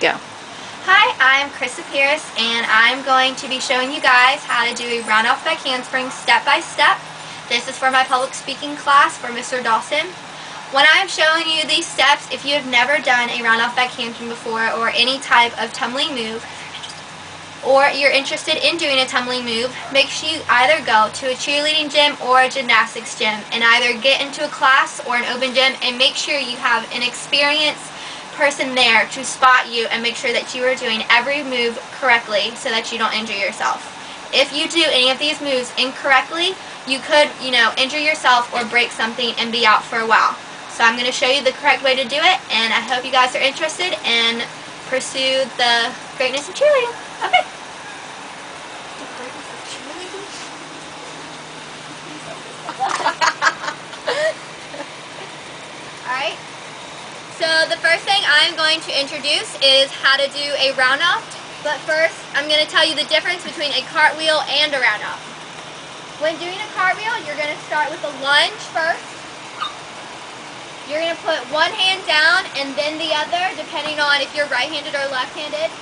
Go. Hi, I'm Krista Pierce, and I'm going to be showing you guys how to do a round off back handspring step by step. This is for my public speaking class for Mr. Dawson. When I'm showing you these steps, if you have never done a round off back handspring before or any type of tumbling move, or you're interested in doing a tumbling move, make sure you either go to a cheerleading gym or a gymnastics gym and either get into a class or an open gym and make sure you have an experienced person there to spot you and make sure that you are doing every move correctly so that you don't injure yourself. If you do any of these moves incorrectly, you could, injure yourself or break something and be out for a while. So I'm going to show you the correct way to do it, and I hope you guys are interested and pursue the greatness of cheerleading. Okay. Alright. So the first thing I'm going to introduce is how to do a round off. But first, I'm going to tell you the difference between a cartwheel and a round off. When doing a cartwheel, you're going to start with a lunge first. You're going to put one hand down and then the other, depending on if you're right-handed or left-handed.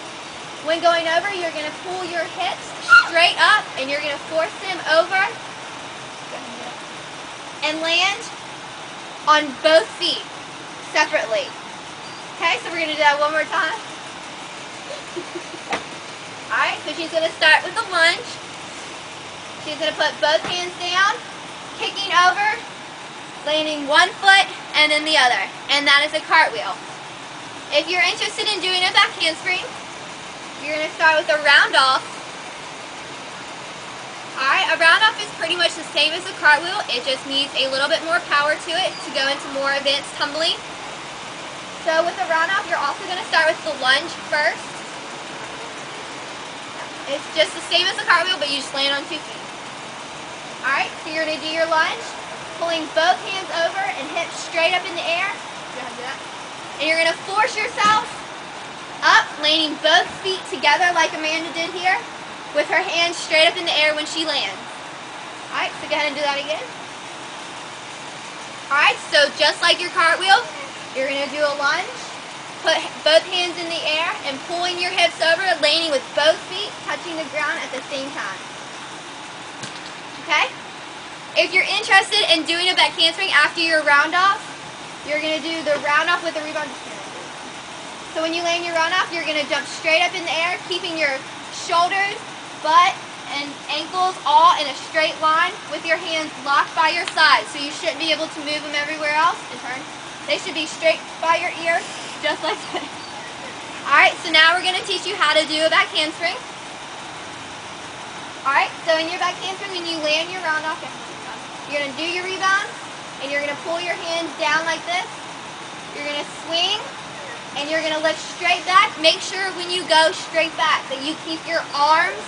When going over, you're going to pull your hips straight up and you're going to force them over and land on both feet separately. Okay, so we're going to do that one more time. Alright, so she's going to start with a lunge. She's going to put both hands down, kicking over, landing one foot and then the other. And that is a cartwheel. If you're interested in doing a back handspring, you're going to start with a round off. Alright, a round off is pretty much the same as a cartwheel. It just needs a little bit more power to it to go into more advanced tumbling. So with a round off, you're also going to start with the lunge first. It's just the same as a cartwheel, but you just land on 2 feet. Alright, so you're going to do your lunge, pulling both hands over and hips straight up in the air. And you're going to force yourself up, landing both feet together like Amanda did here, with her hands straight up in the air when she lands. Alright, so go ahead and do that again. Alright, so just like your cartwheel, you're going to do a lunge, put both hands in the air, and pulling your hips over, landing with both feet touching the ground at the same time. Okay? If you're interested in doing a back handspring after your round off, you're going to do the round off with a rebound. So when you land your round off, you're going to jump straight up in the air, keeping your shoulders, butt, and ankles all in a straight line with your hands locked by your sides. So you shouldn't be able to move them everywhere else. And turn. They should be straight by your ears, just like that. Alright, so now we're going to teach you how to do a back handspring. Alright, so in your back handspring, when you land your round off, you're going to do your rebound, and you're going to pull your hands down like this. You're going to swing, and you're going to lift straight back. Make sure when you go straight back that you keep your arms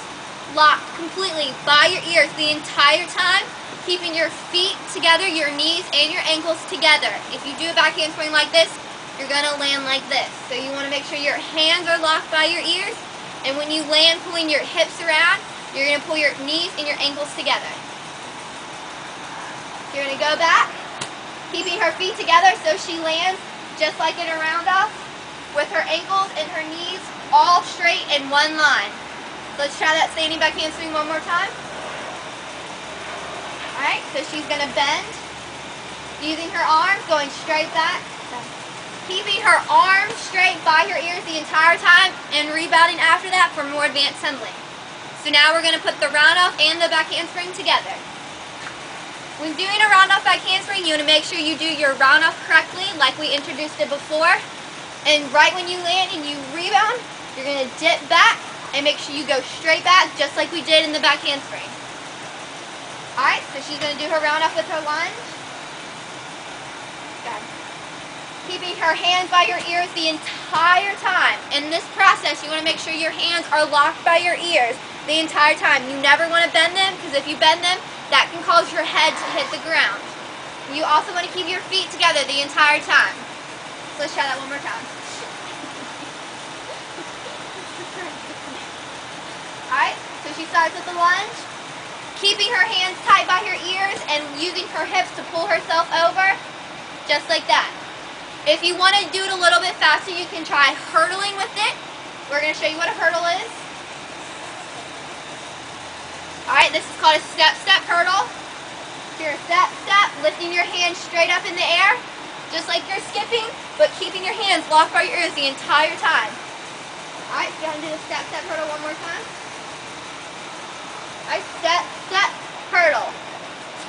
locked completely by your ears the entire time, keeping your feet together, your knees and your ankles together. If you do a back handspring like this, you're going to land like this. So you want to make sure your hands are locked by your ears, and when you land pulling your hips around, you're going to pull your knees and your ankles together. You're going to go back, keeping her feet together so she lands just like in a round off, with her ankles and her knees all straight in one line. Let's try that standing back handspring one more time. Alright, so she's going to bend, using her arms, going straight back, keeping her arms straight by her ears the entire time, and rebounding after that for more advanced tumbling. So now we're going to put the round off and the back handspring together. When doing a round off back handspring, you want to make sure you do your round off correctly, like we introduced it before. And right when you land and you rebound, you're going to dip back and make sure you go straight back, just like we did in the back handspring. Alright, so she's going to do her round off with her lunge. Good. Keeping her hands by your ears the entire time. In this process, you want to make sure your hands are locked by your ears the entire time. You never want to bend them, because if you bend them, that can cause your head to hit the ground. You also want to keep your feet together the entire time. So let's try that one more time. Alright, so she starts with the lunge, keeping her hands tight by her ears and using her hips to pull herself over, just like that. If you want to do it a little bit faster, you can try hurdling with it. we're going to show you what a hurdle is. Alright, this is called a step-step hurdle. You're step-step, lifting your hands straight up in the air, just like you're skipping, but keeping your hands locked by your ears the entire time. Alright, go ahead and do the step-step hurdle one more time. Alright, step-step hurdle.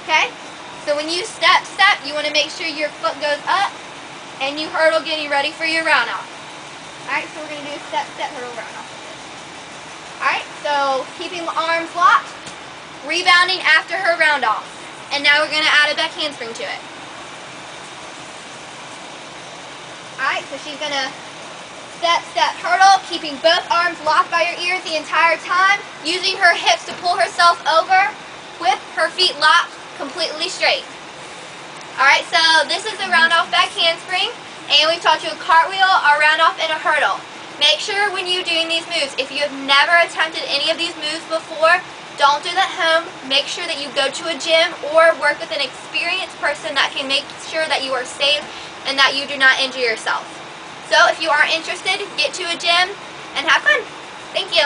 Okay? So when you step-step, you want to make sure your foot goes up, and you hurdle getting ready for your round-off. Alright, so we're going to do a step-step hurdle round-off. Alright, so keeping the arms locked, rebounding after her round-off. And now we're going to add a back handspring to it. Alright, so she's going to step-step hurdle, keeping both arms locked by her ears the entire time, using her hips to pull herself over with her feet locked completely straight. Alright, so this is a round-off back handspring, and we've taught you a cartwheel, a round-off, and a hurdle. Make sure when you're doing these moves, if you have never attempted any of these moves before, don't do that at home. Make sure that you go to a gym or work with an experienced person that can make sure that you are safe and that you do not injure yourself. So if you are interested, get to a gym and have fun. Thank you.